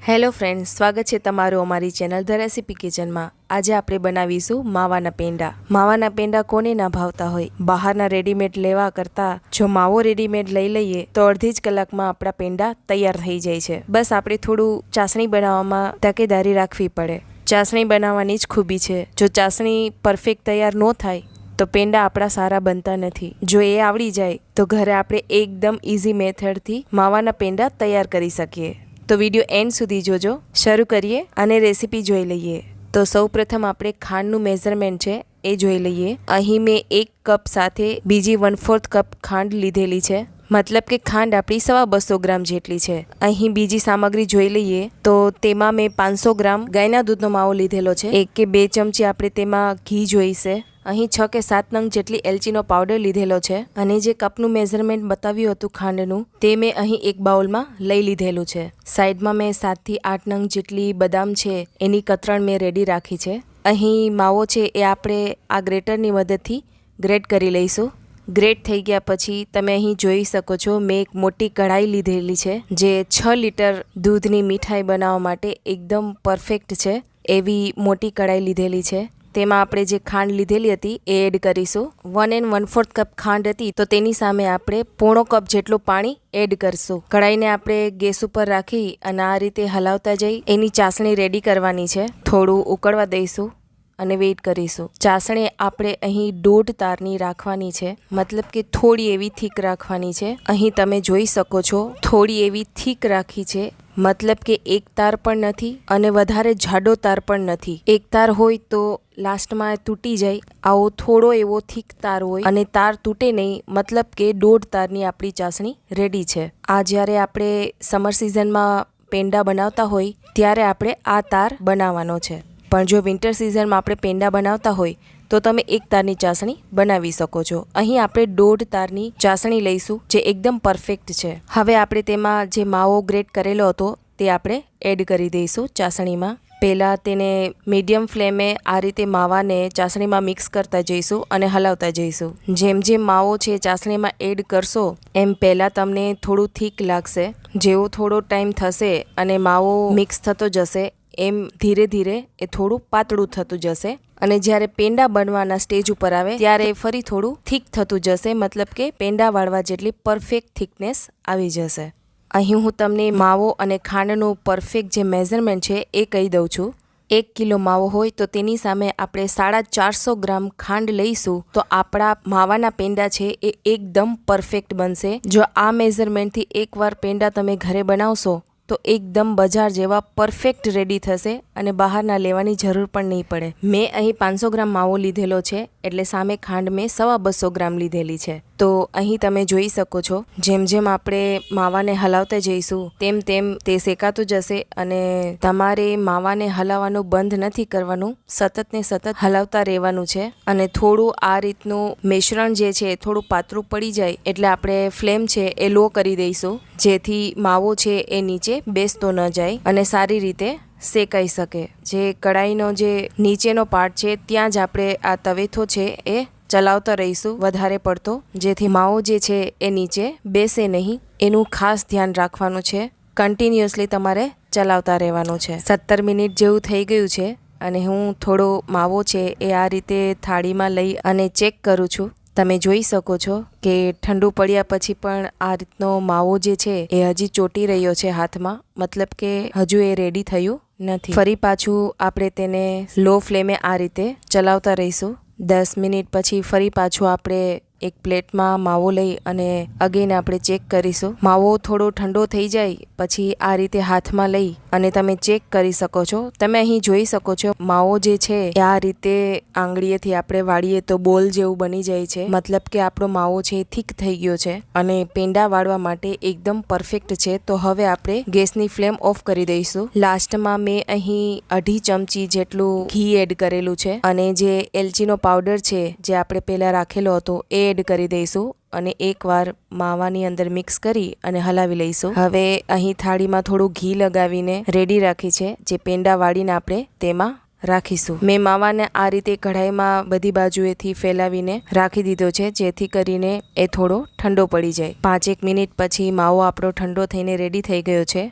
Hello friends, સ્વાગત છે તમારું અમારી ચેનલ ધ રેસિપી કિચનમાં। આજે આપણે બનાવીશું માવાના પેંડા। માવાના પેંડા કોને ના ભાવતા હોય। બહારના રેડીમેડ લેવા કરતાં જો માવો રેડીમેડ લઈ લઈએ તો અડધી જ કલાકમાં આપણા પેંડા તૈયાર થઈ જાય છે। બસ આપણે થોડું ચાસણી બનાવવામાં તકેદારી રાખવી પડે। ચાસણી બનાવવાની જ ખૂબી છે। જો ચાસણી પરફેક્ટ તૈયાર ન થાય તો પેંડા આપણા સારા બનતા નથી। જો એ આવડી જાય તો ઘરે આપણે એકદમ ઇઝી મેથડથી માવાના પેંડા તૈયાર કરી શકીએ। તો વિડીયો એન્ડ સુધી જોજો। શરૂ કરીએ અને રેસીપી જોઈ લઈએ। તો સૌપ્રથમ આપણે ખાંડનું મેઝરમેન્ટ છે એ જોઈ લઈએ। અહીં મેં 1 કપ સાથે બીજી 1/4 કપ ખાંડ લીધેલી છે, મતલબ કે ખાંડ આપણી 250 ગ્રામ જેટલી છે। અહીં બીજી સામગ્રી જોઈ લઈએ તો તેમાં મેં 500 ગ્રામ ગાયના દૂધનો માવો લીધેલો છે। 1 કે 2 ચમચી આપણે તેમાં ઘી જોઈશે। અહીં 6 કે 7 નંગ જેટલી એલચીનો પાવડર લીધેલો છે અને જે કપનું મેઝરમેન્ટ બતાવ્યું હતું ખાંડનું તે મેં અહીં એક બાઉલમાં લઈ લીધેલું છે। સાઈડમાં મેં 7 થી 8 નંગ જેટલી બદામ છે એની કતરણ મેં રેડી રાખી છે। અહીં માવો છે એ આપણે આ ગ્રેટરની મદદથી ગ્રેટ કરી લઈશું। ગ્રેટ થઈ ગયા પછી તમે અહીં જોઈ શકો છો મેં એક મોટી કઢાઈ લીધેલી છે જે 6 લીટર દૂધની મીઠાઈ બનાવવા માટે એકદમ પરફેક્ટ છે એવી મોટી કઢાઈ લીધેલી છે। તેમાં આપણે જે ખાંડ લીધેલી હતી એ એડ કરીશું। 1 and 1/4 કપ ખાંડ હતી તો તેની સામે આપણે પોણો કપ જેટલું પાણી એડ કરશું। કઢાઈને આપણે ગેસ ઉપર રાખી અને આ રીતે હલાવતા જઈ એની ચાસણી રેડી કરવાની છે। થોડું ઉકળવા દઈશું અને વેઇટ કરીશું। ચાસણી આપણે અહીં 1.5 તારની રાખવાની છે, મતલબ કે થોડી એવી થીક રાખવાની છે। અહીં તમે જોઈ શકો છો થોડી એવી થીક રાખી છે, મતલબ કે 1 તાર પણ નથી અને વધારે જાડો તાર પણ નથી। 1 તાર હોય તો લાસ્ટમાં તૂટી જાય, આવો થોડો એવો થીક તાર હોય અને તાર તૂટે નહીં, મતલબ કે 1.5 તારની આપણી ચાસણી રેડી છે। આ જ્યારે આપણે સમર સિઝનમાં પેંડા બનાવતા હોય ત્યારે આપણે આ તાર બનાવવાનો છે, પણ જો વિન્ટર સિઝનમાં આપણે પેંડા બનાવતા હોય તો તમે 1 તારની ચાસણી બનાવી શકો છો। અહીં આપણે 1.5 તારની ચાસણી લઈશું જે એકદમ પરફેક્ટ છે। હવે આપણે તેમાં જે માવો ગ્રેટ કરેલો હતો તે આપણે એડ કરી દઈશું ચાસણીમાં। પહેલાં તેને મીડિયમ ફ્લેમે આ રીતે માવાને ચાસણીમાં મિક્સ કરતા જઈશું અને હલાવતા જઈશું। જેમ જેમ માવો છે ચાસણીમાં એડ કરશો એમ પહેલાં તમને થોડું થીક લાગશે। જેવો થોડો ટાઈમ થશે અને માવો મિક્સ થતો જશે એમ ધીરે ધીરે એ થોડું પાતળું થતું જશે અને જ્યારે પેંડા બનવાના સ્ટેજ ઉપર આવે ત્યારે ફરી થોડું થીક થતું જશે, મતલબ કે પેંડા વાળવા જેટલી પરફેક્ટ થિકનેસ આવી જશે। અહીં હું તમને માવો અને ખાંડનું પરફેક્ટ જે મેઝરમેન્ટ છે એ કહી દઉં છું। 1 કિલો માવો હોય તો તેની સામે આપણે 450 ગ્રામ ખાંડ લઈશું તો આપણા માવાના પેંડા છે એ એકદમ પરફેક્ટ બનશે। જો આ મેઝરમેન્ટથી એકવાર પેંડા તમે ઘરે બનાવશો તો એકદમ બજાર જેવા પરફેક્ટ રેડી થશે અને બહારના લેવાની જરૂર પણ નહીં પડે। મેં અહીં 500 ગ્રામ માવો લીધેલો છે એટલે સામે ખાંડ મેં 250 ગ્રામ લીધેલી છે। તો અહીં તમે જોઈ શકો છો જેમ જેમ આપણે માવાને હલાવતા જઈશું તેમ તેમ તે શેકાતું જશે અને તમારે માવાને હલાવવાનું બંધ નથી કરવાનું, સતત ને સતત હલાવતા રહેવાનું છે। અને થોડું આ રીતનું મિશ્રણ જે છે થોડું પાતળું પડી જાય એટલે આપણે ફ્લેમ છે એ લો કરી દઈશું જેથી માવો છે એ નીચે બેસતો ન જાય અને સારી રીતે શેકાઈ શકે। જે કઢાઈનો જે નીચેનો પાર્ટ છે ત્યાં જ આપણે આ તવેથો છે એ ચલાવતા રહીશું વધારે પડતો, જેથી માવો જે છે એ નીચે બેસે નહીં, એનું ખાસ ધ્યાન રાખવાનું છે। કન્ટિન્યુઅસલી તમારે ચલાવતા રહેવાનું છે। 17 મિનિટ જેવું થઈ ગયું છે અને હું થોડો માવો છે એ આ રીતે થાળીમાં લઈ અને ચેક કરું છું। તમે જોઈ શકો છો કે ઠંડુ પડ્યા પછી પણ આ રીતનો માવો જે છે એ હજી ચોંટી રહ્યો છે હાથમાં, મતલબ કે હજુ એ રેડી થયું નથી। ફરી પાછું આપણે તેને લો ફ્લેમે આ રીતે ચલાવતા રહીશું। 10 મિનિટ પછી ફરી પાછું આપણે એક પ્લેટમાં માવો લઈ અને અગેન આપણે ચેક કરીશું। માવો થોડો ઠંડો થઈ જાય પછી આ રીતે હાથમાં લઈ અને તમે ચેક કરી શકો છો। તમે અહીં જોઈ શકો છો માવો જે છે એ આ રીતે આંગળીએથી આપણે વાળીએ તો બોલ જેવું બની જાય છે, મતલબ કે આપણો માવો છે થીક થઈ ગયો છે અને પેંડા વાળવા માટે એકદમ પરફેક્ટ છે। તો હવે આપણે ગેસની ફ્લેમ ઓફ કરી દઈશું। લાસ્ટમાં મેં અહીં 2.5 ચમચી જેટલું ઘી એડ કરેલું છે અને જે એલચીનો પાવડર છે જે આપણે પહેલાં રાખેલો હતો એ એડ કરી દઈશું અને એકવાર માવાની અંદર મિક્સ કરી અને હલાવી લઈશું। હવે અહીં થાળીમાં થોડું ઘી લગાવીને રેડી રાખી છે જે પેંડા વાળીને આપણે તેમાં રાખીશું। મેં માવાને આ રીતે કઢાઈમાં બધી બાજુએથી ફેલાવીને રાખી દીધો છે જેથી કરીને એ થોડો ઠંડો પડી જાય। 5-1 મિનિટ પછી માવો આપણો ઠંડો થઈને રેડી થઈ ગયો છે।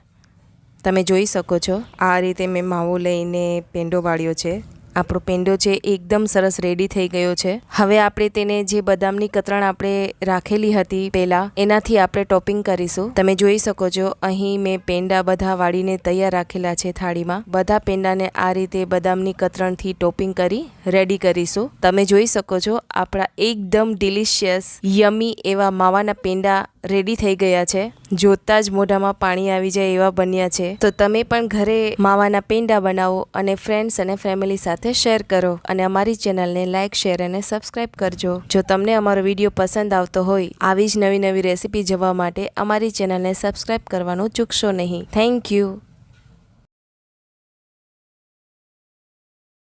તમે જોઈ શકો છો આ રીતે મેં માવો લઈને પેંડો વાળ્યો છે. આપણો પેંડો છે એકદમ સરસ રેડી થઈ ગયો છે. હવે આપણે તેને જે બદામની કતરણ આપણે રાખેલી હતી પહેલા એનાથી આપણે ટોપિંગ કરીશું. તમે જોઈ શકો છો અહીં મેં પેંડા બધા વાળીને તૈયાર રાખેલા છે થાળીમાં. બધા પેંડાને આ રીતે બદામની કતરણથી ટોપિંગ કરી રેડી કરીશું. તમે જોઈ શકો છો આપણા એકદમ ડિલિશિયસ યમી એવા માવાના પેંડા રેડી થઈ ગયા છે. જોતા જ મોઢામાં પાણી આવી જાય એવા બન્યા છે. તો તમે પણ ઘરે માવાના પેંડા બનાવો અને ફ્રેન્ડ્સ અને ફેમિલી સાથે શેર કરો અને અમારી ચેનલને લાઇક, શેર અને સબસ્ક્રાઇબ કરજો. જો તમને અમારો વિડીયો પસંદ આવતો હોય આવી જ નવી નવી રેસીપી જોવા માટે અમારી ચેનલને સબસ્ક્રાઇબ કરવાનું ચૂકશો નહીં. Thank you.